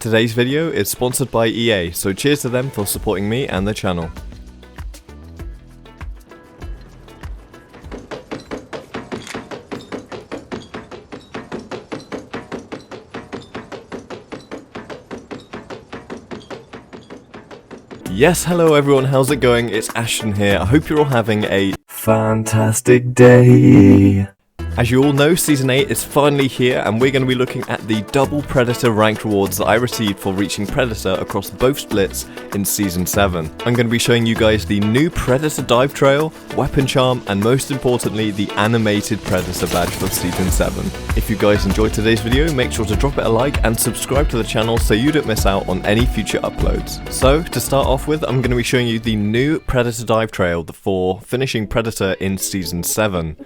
Today's video is sponsored by EA, so cheers to them for supporting me and the channel. Yes, hello everyone, how's it going? It's Ashton here. I hope you're all having a fantastic day. As you all know, Season 8 is finally here, and we're going to be looking at the double Predator ranked rewards that I received for reaching Predator across both splits in Season 7. I'm going to be showing you guys the new Predator dive trail, weapon charm, and most importantly, the animated Predator badge for Season 7. If you guys enjoyed today's video, make sure to drop it a like and subscribe to the channel so you don't miss out on any future uploads. So, to start off with, I'm going to be showing you the new Predator dive trail for finishing Predator in Season 7.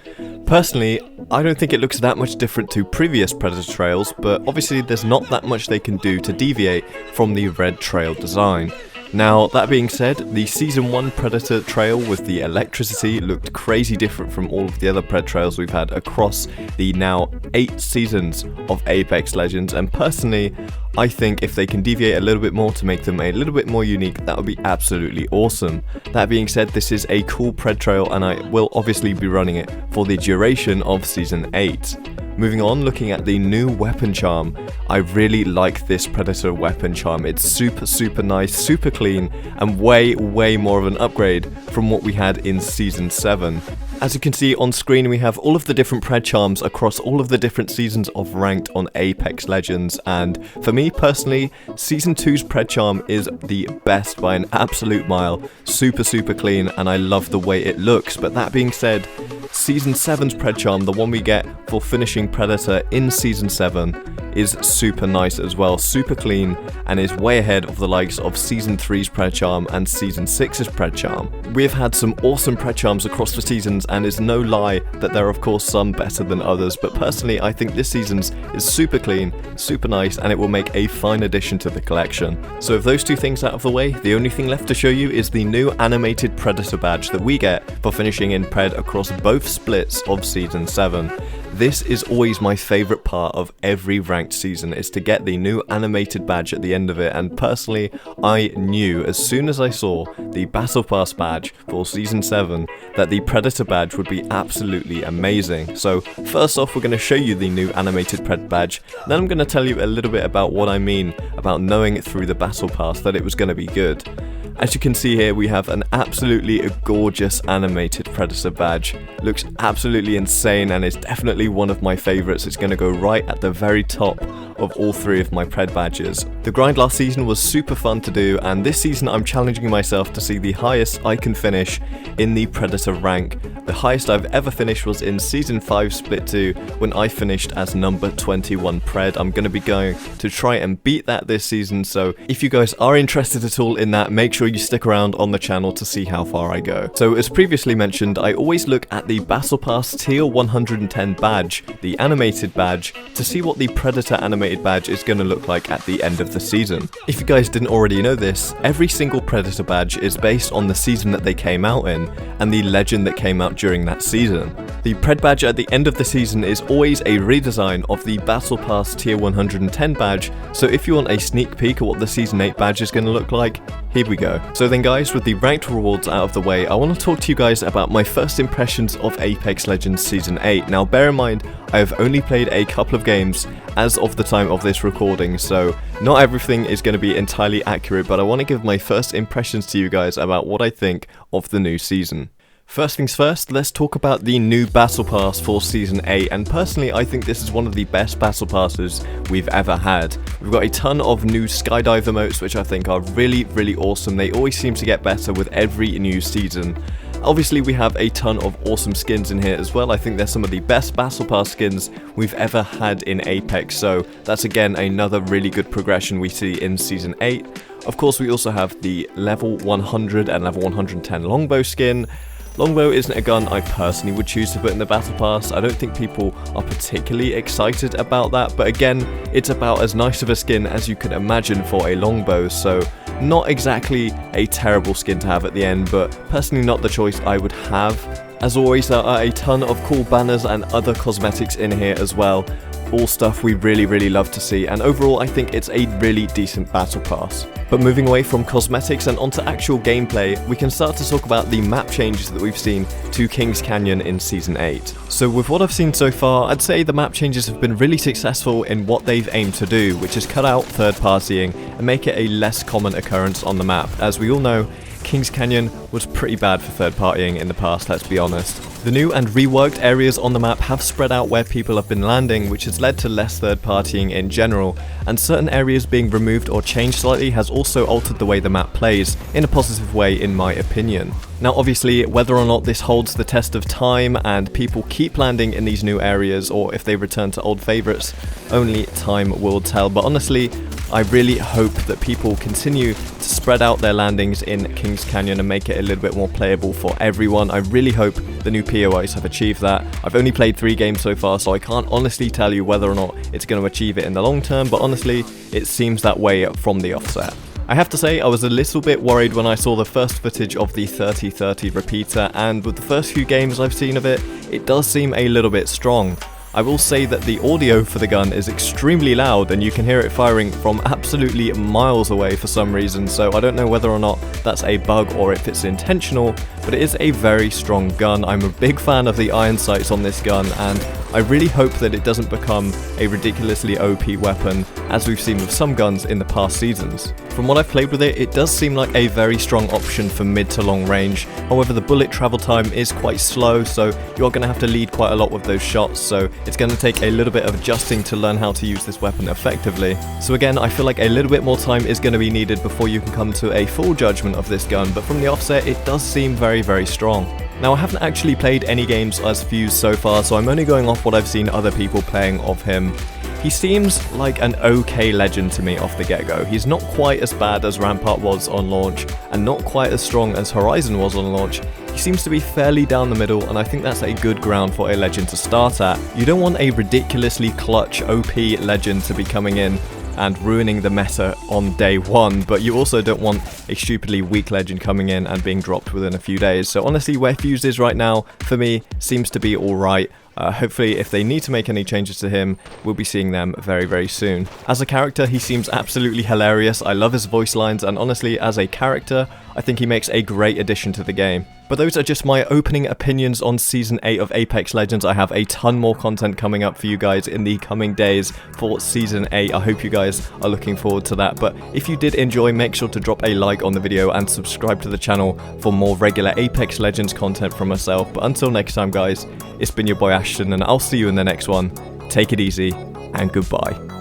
Personally, I don't think it looks that much different to previous Predator trails, but obviously there's not that much they can do to deviate from the red trail design. Now, that being said, the Season 1 Predator trail with the electricity looked crazy different from all of the other Pred trails we've had across the now 8 seasons of Apex Legends, and personally, I think if they can deviate a little bit more to make them a little bit more unique, that would be absolutely awesome. That being said, this is a cool Pred trail and I will obviously be running it for the duration of Season 8. Moving on, looking at the new weapon charm, I really like this Predator weapon charm. It's super nice, super clean, and way more of an upgrade from what we had in Season 7. As you can see on screen, we have all of the different Pred charms across all of the different seasons of Ranked on Apex Legends, and for me personally, Season 2's Pred charm is the best by an absolute mile. Super clean, and I love the way it looks. But that being said, Season 7's Pred charm, the one we get for finishing Predator in Season 7, is super nice as well, super clean, and is way ahead of the likes of Season 3's Pred charm and Season 6's Pred charm. We've had some awesome Pred charms across the seasons, and it's no lie that there are of course some better than others, but personally I think this season's is super clean, super nice, and it will make a fine addition to the collection. So with those two things out of the way, the only thing left to show you is the new animated Predator badge that we get for finishing in Pred across both splits of Season 7. This is always my favourite part of every ranked season, is to get the new animated badge at the end of it, and personally I knew as soon as I saw the Battle Pass badge for Season 7 that the Predator badge would be absolutely amazing. So first off, we're going to show you the new animated Pred badge, then I'm going to tell you a little bit about what I mean about knowing through the Battle Pass that it was going to be good. As you can see here, we have an absolutely gorgeous animated Predator badge. Looks absolutely insane and is definitely one of my favourites. It's going to go right at the very top of all three of my Pred badges. The grind last season was super fun to do, and this season I'm challenging myself to see the highest I can finish in the Predator rank. The highest I've ever finished was in Season 5 Split 2 when I finished as number 21 Pred. I'm going to be going to try and beat that this season, so if you guys are interested at all in that, make sure you stick around on the channel to see how far I go. So as previously mentioned, I always look at the Battle Pass Tier 110 badge, the animated badge, to see what the Predator animated badge is going to look like at the end of the season. If you guys didn't already know this, every single Predator badge is based on the season that they came out in and the legend that came out during that season. The Pred badge at the end of the season is always a redesign of the Battle Pass Tier 110 badge, so if you want a sneak peek at what the Season 8 badge is going to look like, here we go. So then guys, with the ranked rewards out of the way, I want to talk to you guys about my first impressions of Apex Legends Season 8. Now bear in mind, I have only played a couple of games as of the time of this recording, so not everything is going to be entirely accurate, but I want to give my first impressions to you guys about what I think of the new season. First things first, let's talk about the new Battle Pass for Season 8, and personally I think this is one of the best Battle Passes we've ever had. We've got a ton of new skydive emotes which I think are really awesome. They always seem to get better with every new season. Obviously we have a ton of awesome skins in here as well. I think they're some of the best Battle Pass skins we've ever had in Apex, so that's again another really good progression we see in Season 8. Of course we also have the level 100 and level 110 longbow skin. Longbow isn't a gun I personally would choose to put in the Battle Pass. I don't think people are particularly excited about that, but again, it's about as nice of a skin as you can imagine for a longbow, so not exactly a terrible skin to have at the end, but personally not the choice I would have. As always, there are a ton of cool banners and other cosmetics in here as well. all stuff we really love to see, and overall I think it's a really decent battle pass. But moving away from cosmetics and onto actual gameplay, we can start to talk about the map changes that we've seen to Kings Canyon in Season 8. So with what I've seen so far, I'd say the map changes have been really successful in what they've aimed to do, which is cut out third partying and make it a less common occurrence on the map. As we all know, Kings Canyon was pretty bad for third partying in the past, let's be honest. The new and reworked areas on the map have spread out where people have been landing, which has led to less third partying in general, and certain areas being removed or changed slightly has also altered the way the map plays, in a positive way in my opinion. Now obviously, whether or not this holds the test of time and people keep landing in these new areas or if they return to old favourites, only time will tell, but honestly, I really hope that people continue to spread out their landings in Kings Canyon and make it a little bit more playable for everyone. I really hope the new POIs have achieved that. I've only played 3 games so far, so I can't honestly tell you whether or not it's going to achieve it in the long term, but honestly, it seems that way from the offset. I have to say, I was a little bit worried when I saw the first footage of the 30-30 repeater, and with the first few games I've seen of it, it does seem a little bit strong. I will say that the audio for the gun is extremely loud and you can hear it firing from absolutely miles away for some reason, so I don't know whether or not that's a bug or if it's intentional, but it is a very strong gun. I'm a big fan of the iron sights on this gun, and I really hope that it doesn't become a ridiculously OP weapon as we've seen with some guns in the past seasons. From what I've played with it, it does seem like a very strong option for mid to long range. However, the bullet travel time is quite slow, so you are going to have to lead quite a lot with those shots, so it's going to take a little bit of adjusting to learn how to use this weapon effectively. So again, I feel like a little bit more time is going to be needed before you can come to a full judgment of this gun, but from the offset, it does seem very strong. Now, I haven't actually played any games as Fuse so far, so I'm only going off what I've seen other people playing of him. He seems like an okay legend to me off the get-go. He's not quite as bad as Rampart was on launch, and not quite as strong as Horizon was on launch. He seems to be fairly down the middle, and I think that's a good ground for a legend to start at. You don't want a ridiculously clutch OP legend to be coming in and ruining the meta on day 1, but you also don't want a stupidly weak legend coming in and being dropped within a few days. So honestly, where Fuse is right now, for me, seems to be alright. Hopefully, if they need to make any changes to him, we'll be seeing them very soon. As a character, he seems absolutely hilarious. I love his voice lines, and honestly, as a character, I think he makes a great addition to the game. But those are just my opening opinions on Season 8 of Apex Legends. I have a ton more content coming up for you guys in the coming days for Season 8. I hope you guys are looking forward to that. But if you did enjoy, make sure to drop a like on the video and subscribe to the channel for more regular Apex Legends content from myself. But until next time, guys, it's been your boy Ashton, and I'll see you in the next one. Take it easy, and goodbye.